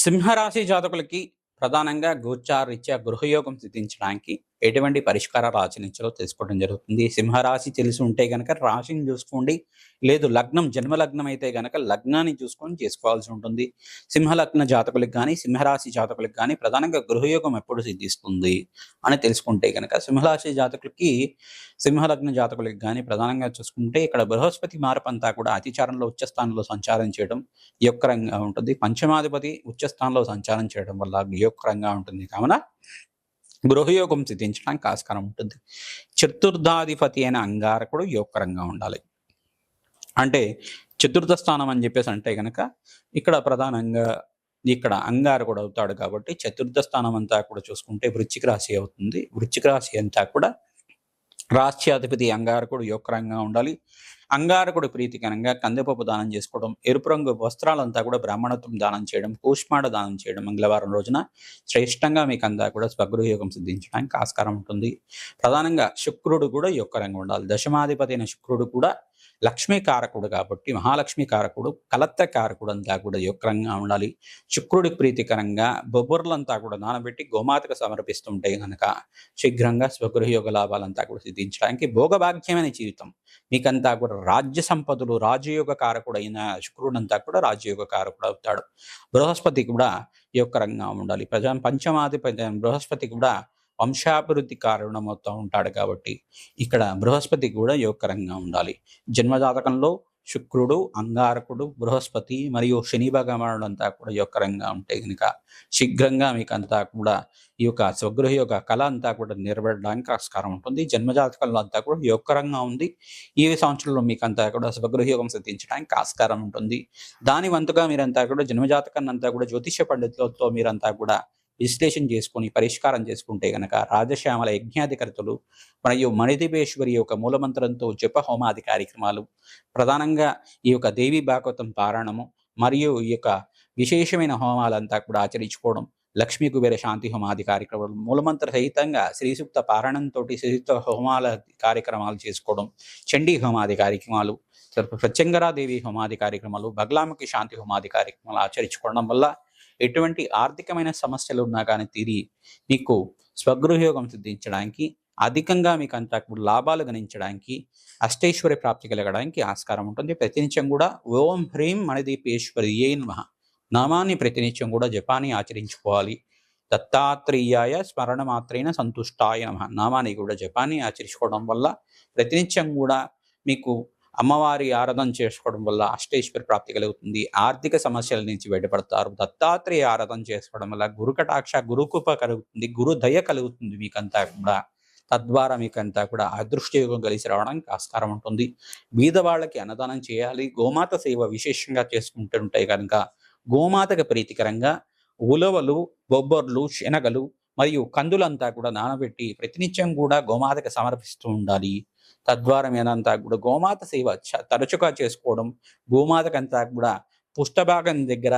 సింహరాశి జాతకులకి ప్రధానంగా గోచారరీత్యా గృహయోగం సిద్ధించడానికి ఎటువంటి పరిష్కారాలు ఆచరించాలో తెలుసుకోవడం జరుగుతుంది. సింహరాశి తెలిసి ఉంటే గనక రాశిని చూసుకోండి. లేదు లగ్నం జన్మ లగ్నం అయితే గనక లగ్నాన్ని చూసుకొని చేసుకోవాల్సి ఉంటుంది. సింహలగ్న జాతకులకు కానీ సింహరాశి జాతకులకు కానీ ప్రధానంగా గృహయోగం ఎప్పుడు సిద్ధిస్తుంది అని తెలుసుకుంటే గనక సింహరాశి జాతకులకి సింహలగ్న జాతకులకి కానీ ప్రధానంగా చూసుకుంటే ఇక్కడ బృహస్పతి మార్పంతా కూడా అతిచారంలో ఉచ్చస్థానంలో సంచారం చేయడం యోగకరంగా ఉంటుంది. పంచమాధిపతి ఉచ్చస్థానంలో సంచారం చేయడం వల్ల యోగకరంగా ఉంటుంది. కావున గృహయోగం సిద్ధించడానికి ఆస్కారం ఉంటుంది. చతుర్థాధిపతి అయిన అంగారకుడు యోగకరంగా ఉండాలి. అంటే చతుర్థ స్థానం అని చెప్పేసి అంటే గనక ఇక్కడ ప్రధానంగా ఇక్కడ అంగారకుడు అవుతాడు కాబట్టి చతుర్థ స్థానం అంతా కూడా చూసుకుంటే వృశ్చిక రాశి అవుతుంది. వృశ్చిక రాశి అంతా కూడా రాష్ట్రాధిపతి అంగారకుడు యోగకరంగా ఉండాలి. అంగారకుడు ప్రీతికరంగా కందిపప్పు దానం చేసుకోవడం, ఎరుపు రంగు వస్త్రాలంతా కూడా బ్రాహ్మణత్వం దానం చేయడం, కూష్మాడ దానం చేయడం మంగళవారం రోజున శ్రేష్టంగా మీకు అంతా కూడా స్వగృహయోగం సిద్ధించడానికి ఆస్కారం ఉంటుంది. ప్రధానంగా శుక్రుడు కూడా యోగకరంగా ఉండాలి. దశమాధిపతి అయిన శుక్రుడు కూడా లక్ష్మీ కారకుడు కాబట్టి మహాలక్ష్మి కారకుడు కలత్ర కారకుడు అంతా కూడా యోగకరంగా ఉండాలి. శుక్రుడికి ప్రీతికరంగా బొబ్బర్లంతా కూడా నానబెట్టి గోమాతకు సమర్పిస్తుంటే కనుక శీఘ్రంగా స్వగృహయోగ లాభాలంతా కూడా సిద్ధించడానికి భోగభాగ్యమైన జీవితం మీకంతా కూడా రాజ్య సంపదలు రాజయోగ కారకుడైన శుక్రుడంతా కూడా రాజయోగ కారకుడు అవుతాడు. బృహస్పతి కూడా యోగకరంగా ఉండాలి. పంచమాధిపతి బృహస్పతి కూడా వంశాభివృద్ధి కారణమవుతూ ఉంటాడు కాబట్టి ఇక్కడ బృహస్పతి కూడా యోగకరంగా ఉండాలి. జన్మజాతకంలో శుక్రుడు అంగారకుడు బృహస్పతి మరియు శని భగవానుడు అంతా కూడా యోగకరంగా ఉంటే కనుక శీఘ్రంగా మీకు అంతా కూడా ఈ యొక్క స్వగృహ యొక్క కళ అంతా కూడా నెరవేరడానికి ఆస్కారం ఉంటుంది. జన్మజాతకంలో అంతా కూడా యోగకరంగా ఉంది. ఈ సంవత్సరంలో మీకు అంతా కూడా స్వగృహ యోగం సిద్ధించడానికి ఆస్కారం ఉంటుంది. దాని వంతుగా మీరంతా కూడా జన్మజాతకాన్ని అంతా కూడా జ్యోతిష పండితులతో మీరంతా కూడా విశ్లేషణ చేసుకుని పరిష్కారం చేసుకుంటే గనక రాజశ్యామల యజ్ఞాధికర్తలు మరియు మణిదీపేశ్వరి యొక్క మూలమంత్రంతో జప హోమాది కార్యక్రమాలు ప్రధానంగా ఈ యొక్క దేవి భాగవతం పారాయణము మరియు ఈ యొక్క విశేషమైన హోమాలంతా కూడా ఆచరించుకోవడం, లక్ష్మీ కుబేర శాంతి హోమాది కార్యక్రమాలు మూలమంత్ర సహితంగా శ్రీసూక్త పారాయణంతో శ్రీసూక్త హోమాల కార్యక్రమాలు చేసుకోవడం, చండీ హోమాది కార్యక్రమాలు, ప్రత్యంగరాదేవి హోమాది కార్యక్రమాలు, బగ్లాముఖి శాంతి హోమాది కార్యక్రమాలు ఆచరించుకోవడం వల్ల ఎటువంటి ఆర్థికమైన సమస్యలు ఉన్నా కానీ తీరి మీకు స్వగృహయోగం సిద్ధించడానికి అధికంగా మీకు అంతా లాభాలు గణించడానికి అష్టైశ్వర్య ప్రాప్తి కలగడానికి ఆస్కారం ఉంటుంది. ప్రతినిత్యం కూడా ఓం హ్రీం మణిదీపేశ్వరియే నమః నామాన్ని ప్రతినిత్యం కూడా జపాన్ని ఆచరించుకోవాలి. దత్తాత్రేయాయ స్మరణ మాత్రైన సంతుష్టాయ నమః నామాన్ని కూడా జపాన్ని ఆచరించుకోవడం వల్ల ప్రతినిత్యం కూడా మీకు అమ్మవారి ఆరాధన చేసుకోవడం వల్ల అష్టైశ్వర్య ప్రాప్తి కలుగుతుంది. ఆర్థిక సమస్యల నుంచి బయటపడతారు. దత్తాత్రేయ ఆరాధన చేసుకోవడం వల్ల గురు కటాక్ష గురుకృప కలుగుతుంది. గురు దయ కలుగుతుంది మీకంతా కూడా. తద్వారా మీకంతా కూడా అదృష్టయోగం కలిసి రావడానికి ఆస్కారం ఉంటుంది. బీద వాళ్ళకి అన్నదానం చేయాలి. గోమాత సేవ విశేషంగా చేసుకుంటుంటాయి కనుక గోమాతకు ప్రీతికరంగా ఉలవలు, బొబ్బర్లు, శనగలు మరియు కందులంతా కూడా నానబెట్టి ప్రతినిత్యం కూడా గోమాతకు సమర్పిస్తూ ఉండాలి. తద్వారా మీరంతా కూడా గోమాత సేవ తరచుగా చేసుకోవడం, గోమాతకంతా కూడా పుష్టభాగం దగ్గర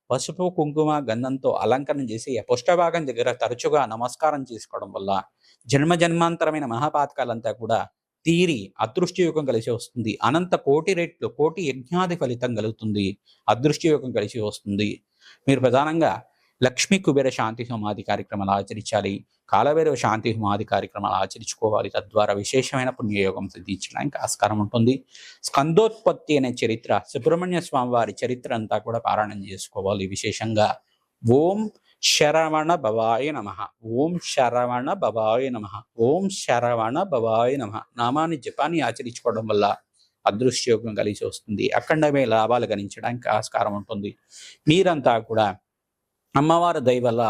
పసుపు కుంకుమ గంధంతో అలంకరణ చేసి ఆ పుష్టభాగం దగ్గర తరచుగా నమస్కారం చేసుకోవడం వల్ల జన్మ జన్మాంతరమైన మహాపాతకాలంతా కూడా తీరి అదృష్టయోగం కలిసి వస్తుంది. అనంత కోటి రెట్లు కోటి యజ్ఞాది ఫలితం కలుగుతుంది. అదృష్టయోగం కలిసి వస్తుంది. మీరు ప్రధానంగా లక్ష్మీ కుబేర శాంతి హోమాది కార్యక్రమాలు ఆచరించాలి. కాలభైరవ శాంతి హోమాది కార్యక్రమాలు ఆచరించుకోవాలి. తద్వారా విశేషమైన పుణ్యయోగం సిద్ధించడానికి ఆస్కారం ఉంటుంది. స్కందోత్పత్తి అనే చరిత్ర సుబ్రహ్మణ్య స్వామి వారి చరిత్ర అంతా కూడా పారాయణం చేసుకోవాలి. విశేషంగా ఓం శరవణ భవాయ నమః, ఓం శరవణ భవాయ నమః, ఓం శరవణ భవాయ నమః నామాన్ని జపాన్ని ఆచరించుకోవడం వల్ల అదృష్టయోగం కలిసి వస్తుంది. అఖండమే లాభాలు గణించడానికి ఆస్కారం ఉంటుంది. మీరంతా కూడా అమ్మవారి దయ వల్ల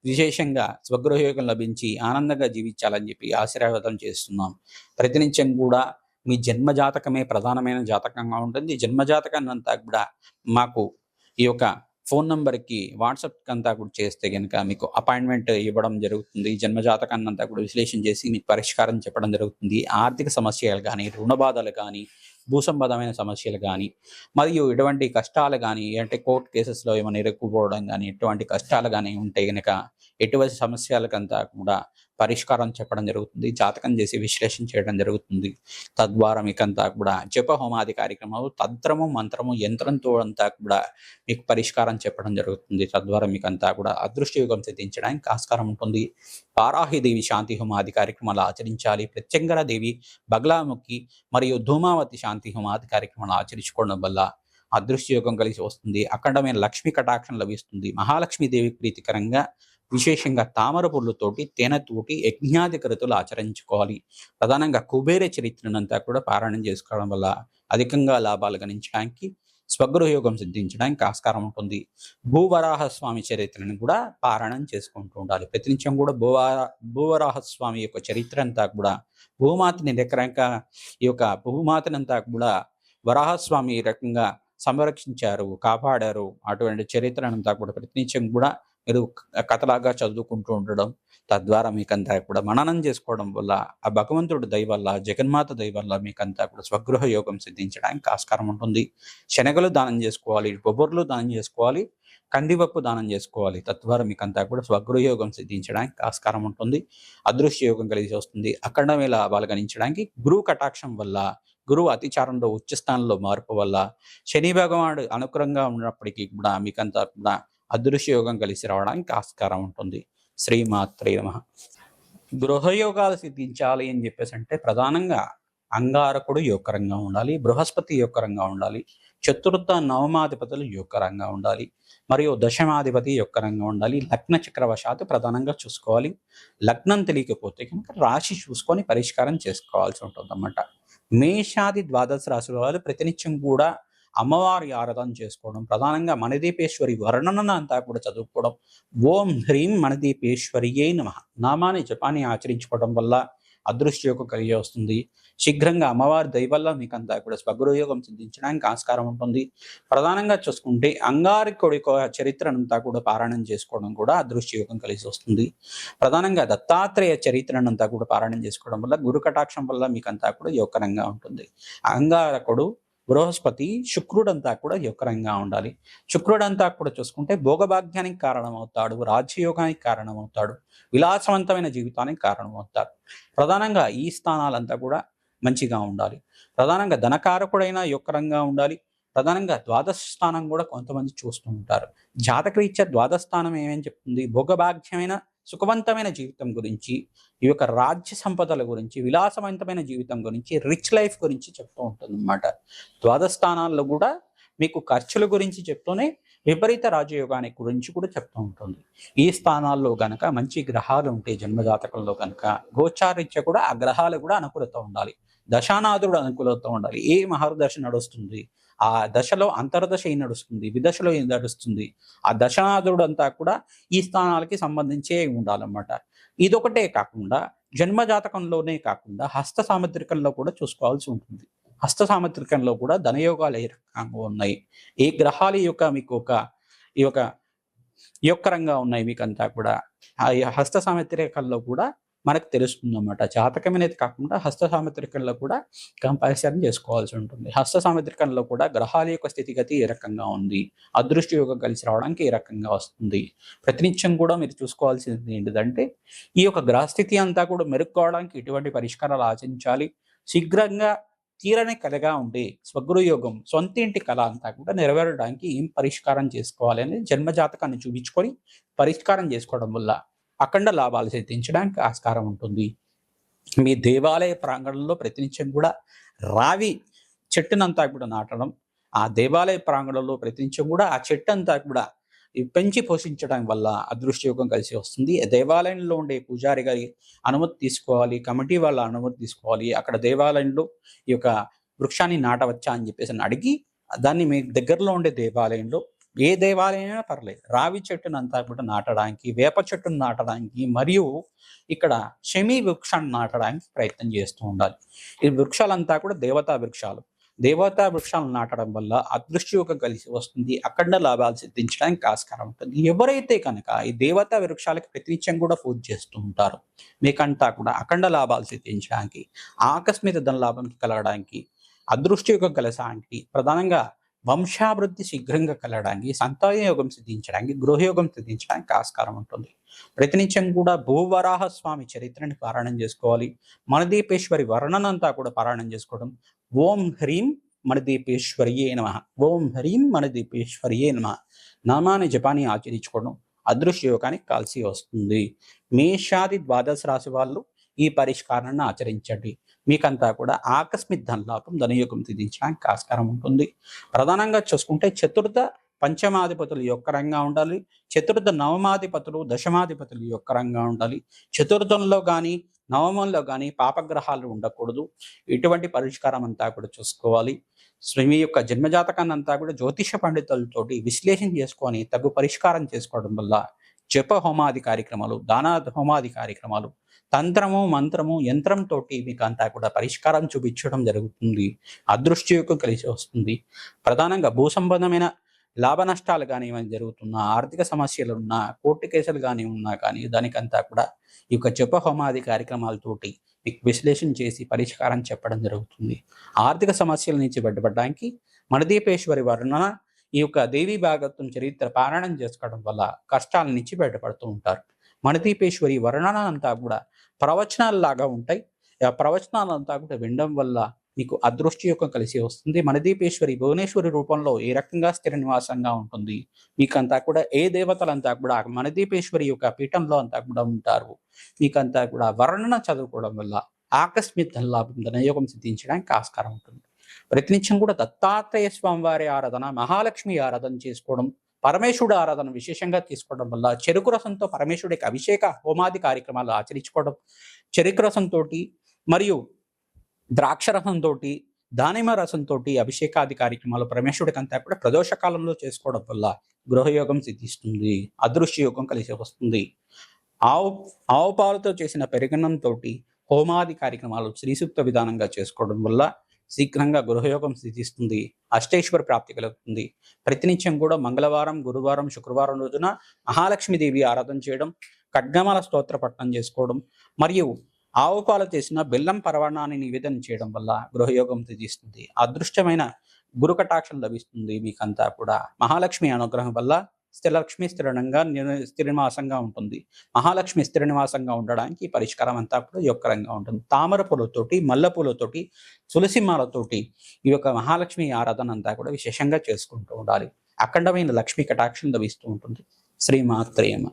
విశేషంగా స్వగృహయోగం లభించి ఆనందంగా జీవించాలని చెప్పి ఆశీర్వాదం చేస్తున్నాం. ప్రతినిత్యం కూడా మీ జన్మజాతకమే ప్రధానమైన జాతకంగా ఉంటుంది. జన్మజాతకాన్ని అంతా కూడా మాకు ఈ యొక్క ఫోన్ నంబర్కి వాట్సాప్ అంతా కూడా చేస్తే కనుక మీకు అపాయింట్మెంట్ ఇవ్వడం జరుగుతుంది. జన్మజాతకాన్ని అంతా కూడా విశ్లేషణ చేసి మీకు పరిష్కారం చెప్పడం జరుగుతుంది. ఆర్థిక సమస్యలు కానీ, రుణ బాధలు కానీ, భూసంబంధమైన సమస్యలు కానీ మరియు ఎటువంటి కష్టాలు కానీ అంటే కోర్టు కేసెస్లో ఏమైనా ఇరుక్కుపోవడం కానీ ఎటువంటి కష్టాలు కానీ ఉంటే కనుక ఎటువంటి సమస్యలకంతా కూడా పరిష్కారం చెప్పడం జరుగుతుంది. జాతకం చేసి విశ్లేషణ చేయడం జరుగుతుంది. తద్వారా మీకంతా కూడా జప హోమాది కార్యక్రమాలు, తంత్రము, మంత్రము, యంత్రంతో అంతా కూడా మీకు పరిష్కారం చెప్పడం జరుగుతుంది. తద్వారా మీకంతా కూడా అదృష్ట యోగం సిద్ధించడానికి ఆస్కారం ఉంటుంది. వారాహిదేవి శాంతి హోమాది కార్యక్రమాలు ఆచరించాలి. ప్రత్యంగరాదేవి, బగలాముఖి మరియు ధూమావతి శాంతి హోమాది కార్యక్రమాలు ఆచరించుకోవడం వల్ల అదృష్ట యోగం కలిసి వస్తుంది. అఖండమైన లక్ష్మీ కటాక్షం లభిస్తుంది. మహాలక్ష్మీదేవి ప్రీతికరంగా విశేషంగా తామర పుల్లతోటి, తేనెతోటి యజ్ఞాధికృతులు ఆచరించుకోవాలి. ప్రధానంగా కుబేర చరిత్రనంతా కూడా పారాయణం చేసుకోవడం వల్ల అధికంగా లాభాలు గణించడానికి, స్వగృహ యోగం సిద్ధించడానికి ఆస్కారం ఉంటుంది. భూవరాహస్వామి చరిత్రను కూడా పారాయణం చేసుకుంటూ ఉండాలి. ప్రతినిత్యం కూడా భూవరాహస్వామి యొక్క చరిత్ర అంతా కూడా భూమాతని రకంగా ఈ యొక్క భూమాతని అంతా కూడా వరాహస్వామి ఈ రకంగా సంరక్షించారు, కాపాడారు. అటువంటి చరిత్రనంతా కూడా ప్రతినిత్యం కూడా మీరు కథలాగా చదువుకుంటూ ఉండడం, తద్వారా మీకంతా కూడా మననం చేసుకోవడం వల్ల ఆ భగవంతుడి దయ వల్ల, జగన్మాత దయ వల్ల మీకంతా కూడా స్వగృహ యోగం సిద్ధించడానికి ఆస్కారం ఉంటుంది. శనగలు దానం చేసుకోవాలి, బొబ్బర్లు దానం చేసుకోవాలి, కందిపప్పు దానం చేసుకోవాలి. తద్వారా మీకంతా కూడా స్వగృహ యోగం సిద్ధించడానికి ఆస్కారం ఉంటుంది. అదృశ్య యోగం కలిసి వస్తుంది. అఖండమైన లాభాలు గణించడానికి గురువు కటాక్షం వల్ల, గురువు అతిచారంలో ఉచ్చస్థానంలో మార్పు వల్ల, శని భగవానుడు అనుకూలంగా ఉన్నప్పటికీ కూడా మీకంతా కూడా అదృశ్య యోగం కలిసి రావడానికి ఆస్కారం ఉంటుంది. శ్రీమాత్రే నమః. గృహయోగాలు సిద్ధించాలి అని చెప్పేసి అంటే ప్రధానంగా అంగారకుడు యోగకరంగా ఉండాలి, బృహస్పతి యోగకరంగా ఉండాలి, చతుర్థ నవమాధిపతులు యోగకరంగా ఉండాలి, మరియు దశమాధిపతి యోగకరంగా ఉండాలి. లగ్న చక్రవశాత్తు ప్రధానంగా చూసుకోవాలి. లగ్నం తెలియకపోతే కనుక రాశి చూసుకొని పరిష్కారం చేసుకోవాల్సి ఉంటుంది అన్నమాట. మేషాది ద్వాదశ రాశుల వాళ్ళు ప్రతినిత్యం కూడా అమ్మవారి ఆరాధన చేసుకోవడం, ప్రధానంగా మణిదీపేశ్వరి వర్ణన అంతా కూడా చదువుకోవడం, ఓం హ్రీం మణిదీపేశ్వరియే నమః నామాన్ని జపాన్ని ఆచరించుకోవడం వల్ల అదృష్టయోగం కలిగి వస్తుంది. శీఘ్రంగా అమ్మవారి దయ వల్ల మీకంతా కూడా స్వగృహయోగం సిద్ధించడానికి ఆస్కారం ఉంటుంది. ప్రధానంగా చూసుకుంటే అంగారకుడి చరిత్రనంతా కూడా పారాయణం చేసుకోవడం కూడా అదృష్టయోగం కలిసి వస్తుంది. ప్రధానంగా దత్తాత్రేయ చరిత్రనంతా కూడా పారాయణం చేసుకోవడం వల్ల గురు కటాక్షం వల్ల మీకంతా కూడా యోగకరంగా ఉంటుంది. అంగారకుడు, బృహస్పతి, శుక్రుడంతా కూడా యోగకరంగా ఉండాలి. శుక్రుడంతా కూడా చూసుకుంటే భోగభాగ్యానికి కారణమవుతాడు, రాజ్యయోగానికి కారణమవుతాడు, విలాసవంతమైన జీవితానికి కారణమవుతాడు. ప్రధానంగా ఈ స్థానాలంతా కూడా మంచిగా ఉండాలి. ప్రధానంగా ధనకారకుడైన యోగకరంగా ఉండాలి. ప్రధానంగా ద్వాదశ స్థానం కూడా కొంతమంది చూస్తూ ఉంటారు. జాతకరీత్యా ద్వాదశ స్థానం ఏమేం చెప్తుంది? భోగభాగ్యమైన సుఖవంతమైన జీవితం గురించి, ఈ యొక్క రాజ్య సంపదల గురించి, విలాసవంతమైన జీవితం గురించి, రిచ్ లైఫ్ గురించి చెప్తూ ఉంటుంది అన్నమాట. ద్వాదశ స్థానాల్లో కూడా మీకు ఖర్చుల గురించి చెప్తూనే విపరీత రాజయోగానికి గురించి కూడా చెప్తూ ఉంటుంది. ఈ స్థానాల్లో గనక మంచి గ్రహాలు ఉంటే జన్మజాతకంలో కనుక గోచారీత్యా కూడా ఆ గ్రహాలు కూడా అనుకూలత ఉండాలి. దశానాథుడు అనుకూలత ఉండాలి. ఏ మహర్దశ నడుస్తుంది, ఆ దశలో అంతర్దశ ఏం నడుస్తుంది, విదశలో ఏం నడుస్తుంది, ఆ దశనాథుడు అంతా కూడా ఈ స్థానాలకి సంబంధించే ఉండాలన్నమాట. ఇదొకటే కాకుండా జన్మ జాతకంలోనే కాకుండా హస్త సాముద్రికంలో కూడా చూసుకోవాల్సి ఉంటుంది. హస్త సాముద్రికంలో కూడా ధనయోగాలు ఏ రకంగా ఉన్నాయి, ఏ గ్రహాలు యొక్క మీకు ఈ యొక్క యోగకరంగా ఉన్నాయి మీకంతా కూడా ఆ హస్త సాముద్రికంలో కూడా మనకు తెలుస్తుంది అన్నమాట. జాతకం అనేది కాకుండా హస్త సాముద్రికంలో కూడా కంపారిజన్ చేసుకోవాల్సి ఉంటుంది. హస్త సాముద్రికంలో కూడా గ్రహాల యొక్క స్థితిగతి ఏ రకంగా ఉంది, అదృష్ట యోగం కలిసి రావడానికి ఏ రకంగా వస్తుంది, ప్రతినిత్యం కూడా మీరు చూసుకోవాల్సింది ఏంటిదంటే ఈ యొక్క గ్రహస్థితి అంతా కూడా మెరుక్కోవడానికి ఎటువంటి పరిష్కారాలు ఆచరించాలి, శీఘ్రంగా తీరని కలగా ఉండే స్వగృహ యోగం, సొంత ఇంటి కళ అంతా కూడా నెరవేరడానికి ఏం పరిష్కారం చేసుకోవాలి అనేది జన్మజాతకాన్ని చూపించుకొని పరిష్కారం చేసుకోవడం వల్ల అఖండ లాభాలు సిద్ధించడానికి ఆస్కారం ఉంటుంది. మీ దేవాలయ ప్రాంగణంలో ప్రతినిత్యం కూడా రావి చెట్టునంతా కూడా నాటడం, ఆ దేవాలయ ప్రాంగణంలో ప్రతినిత్యం కూడా ఆ చెట్టు అంతా కూడా పెంచి పోషించడం వల్ల అదృష్టయోగం కలిసి వస్తుంది. దేవాలయంలో ఉండే పూజారి గారి అనుమతి తీసుకోవాలి, కమిటీ వాళ్ళ అనుమతి తీసుకోవాలి. అక్కడ దేవాలయంలో ఈ యొక్క వృక్షాన్ని నాటవచ్చా అని చెప్పేసి అడిగి దాన్ని మీ దగ్గరలో ఉండే దేవాలయంలో, ఏ దేవాలయమైనా పర్లేదు, రావి చెట్టును అంతా కూడా నాటడానికి, వేప చెట్టును నాటడానికి, మరియు ఇక్కడ శమీ వృక్షాన్ని నాటడానికి ప్రయత్నం చేస్తూ ఉండాలి. ఈ వృక్షాలంతా కూడా దేవతా వృక్షాలు. దేవతా వృక్షాలను నాటడం వల్ల అదృష్టయోగం కలిసి వస్తుంది. అఖండ లాభాలు సిద్ధించడానికి ఆస్కారం ఉంటుంది. ఎవరైతే కనుక ఈ దేవతా వృక్షాలకి ప్రతినిత్యం కూడా పూజ చేస్తూ ఉంటారో మీకంతా కూడా అఖండ లాభాలు సిద్ధించడానికి, ఆకస్మిక ధన లాభం కలగడానికి, అదృష్టయోగం కలగడానికి, ప్రధానంగా వంశాభివృద్ధి శీఘ్రంగా కలగడానికి, సంతానయోగం సిద్ధించడానికి, గృహయోగం సిద్ధించడానికి ఆస్కారం ఉంటుంది. ప్రతినిత్యం కూడా భూవరాహ స్వామి చరిత్రని పారాయణం చేసుకోవాలి. మణదీపేశ్వరి వర్ణనంతా కూడా పారాయణం చేసుకోవడం. ఓం హ్రీం మణదీపేశ్వర్యే నమః, ఓం హ్రీం మణదీపేశ్వర్యే నమః నామాన్ని జపాన్ని ఆచరించుకోవడం అదృశ్య యోగానికి కలిసి వస్తుంది. మేషాది ద్వాదశ రాశి వాళ్ళు ఈ పరిష్కారాన్ని ఆచరించండి. మీకంతా కూడా ఆకస్మిక ధనలాభం, ధనయోగం సిద్ధించడానికి ఆస్కారం ఉంటుంది. ప్రధానంగా చూసుకుంటే చతుర్థ పంచమాధిపతులు యొక్కరంగా ఉండాలి. చతుర్థ నవమాధిపతులు, దశమాధిపతులు యొక్కరంగా ఉండాలి. చతుర్థంలో కానీ నవమంలో కానీ పాపగ్రహాలు ఉండకూడదు. ఇటువంటి పరిష్కారం అంతా కూడా చూసుకోవాలి. మీ యొక్క జన్మజాతకాన్ని అంతా కూడా జ్యోతిష పండితులతోటి విశ్లేషణ చేసుకొని తగు పరిష్కారం చేసుకోవడం వల్ల జప హోమాది కార్యక్రమాలు, దాన హోమాది కార్యక్రమాలు, తంత్రము, మంత్రము, యంత్రంతో మీకు అంతా కూడా పరిష్కారం చూపించడం జరుగుతుంది. అదృష్టయోగం కలిసి వస్తుంది. ప్రధానంగా భూ సంబంధమైన లాభ నష్టాలు కానీ ఏమైనా జరుగుతున్నా, ఆర్థిక సమస్యలు ఉన్నా, కోర్టు కేసులు కానీ ఉన్నా కానీ దానికంతా కూడా ఈ యొక్క జప హోమాది కార్యక్రమాలతోటి మీకు విశ్లేషణ చేసి పరిష్కారం చెప్పడం జరుగుతుంది. ఆర్థిక సమస్యల నుంచి బయటపడడానికి మణదీపేశ్వరి వర్ణన, ఈ యొక్క దేవి భాగత్వం చరిత్ర పారాయణం చేసుకోవడం వల్ల కష్టాల నుంచి బయటపడుతూ ఉంటారు. మణదీపేశ్వరి వర్ణన అంతా కూడా ప్రవచనాల్లాగా ఉంటాయి. ఆ ప్రవచనాలంతా కూడా వినడం వల్ల మీకు అదృష్టయోగం కలిసి వస్తుంది. మణదీపేశ్వరి భువనేశ్వరి రూపంలో ఏ రకంగా స్థిర నివాసంగా ఉంటుంది, మీకంతా కూడా ఏ దేవతలంతా కూడా మణదీపేశ్వరి యొక్క పీఠంలో అంతా కూడా ఉంటారు. మీకంతా కూడా వర్ణన చదువుకోవడం వల్ల ఆకస్మిక ధనలాభం, ధనయోగం సిద్ధించడానికి ఆస్కారం ఉంటుంది. ప్రతినిత్యం కూడా దత్తాత్రేయ స్వామి వారి ఆరాధన, మహాలక్ష్మి ఆరాధన చేసుకోవడం, పరమేశ్వరుడు ఆరాధన విశేషంగా తీసుకోవడం వల్ల చెరుకు రసంతో పరమేశ్వరుడికి అభిషేక హోమాది కార్యక్రమాలు ఆచరించుకోవడం, చెరుకు రసంతో మరియు ద్రాక్ష రసంతో, దానిమ్మ రసంతో అభిషేకాది కార్యక్రమాలు పరమేశ్వరుడికి అంతా కూడా ప్రదోష కాలంలో చేసుకోవడం వల్ల గృహయోగం సిద్ధిస్తుంది. అదృశ్య యోగం కలిసి వస్తుంది. ఆవు పాలతో చేసిన పెరుగన్నంతో హోమాది కార్యక్రమాలు శ్రీసూక్త విధానంగా చేసుకోవడం వల్ల శీఘ్రంగా గృహయోగం సిద్ధిస్తుంది. అష్టేశ్వర ప్రాప్తి కలుగుతుంది. ప్రతినిత్యం కూడా మంగళవారం, గురువారం, శుక్రవారం రోజున మహాలక్ష్మీదేవి ఆరాధన చేయడం, ఖడ్గమాల స్తోత్ర పఠనం చేసుకోవడం మరియు ఆవు పాలు చేసిన బెల్లం పరవాణాన్ని నివేదన చేయడం వల్ల గృహయోగం సిద్ధిస్తుంది. అదృష్టమైన గురు కటాక్షం లభిస్తుంది. మీకంతా కూడా మహాలక్ష్మి అనుగ్రహం వల్ల స్థిరలక్ష్మి స్థిర నివాసంగా ఉంటుంది. మహాలక్ష్మి స్థిర నివాసంగా ఉండడానికి పరిష్కారం అంతా కూడా యొక్కరంగా ఉంటుంది. తామర పూలతోటి, మల్లె పూలతోటి, తులసి మాలతోటి ఈ యొక్క మహాలక్ష్మి ఆరాధన అంతా కూడా విశేషంగా చేసుకుంటూ ఉండాలి. అఖండమైన లక్ష్మీ కటాక్షం లభిస్తూ ఉంటుంది. శ్రీమాత్రేమ.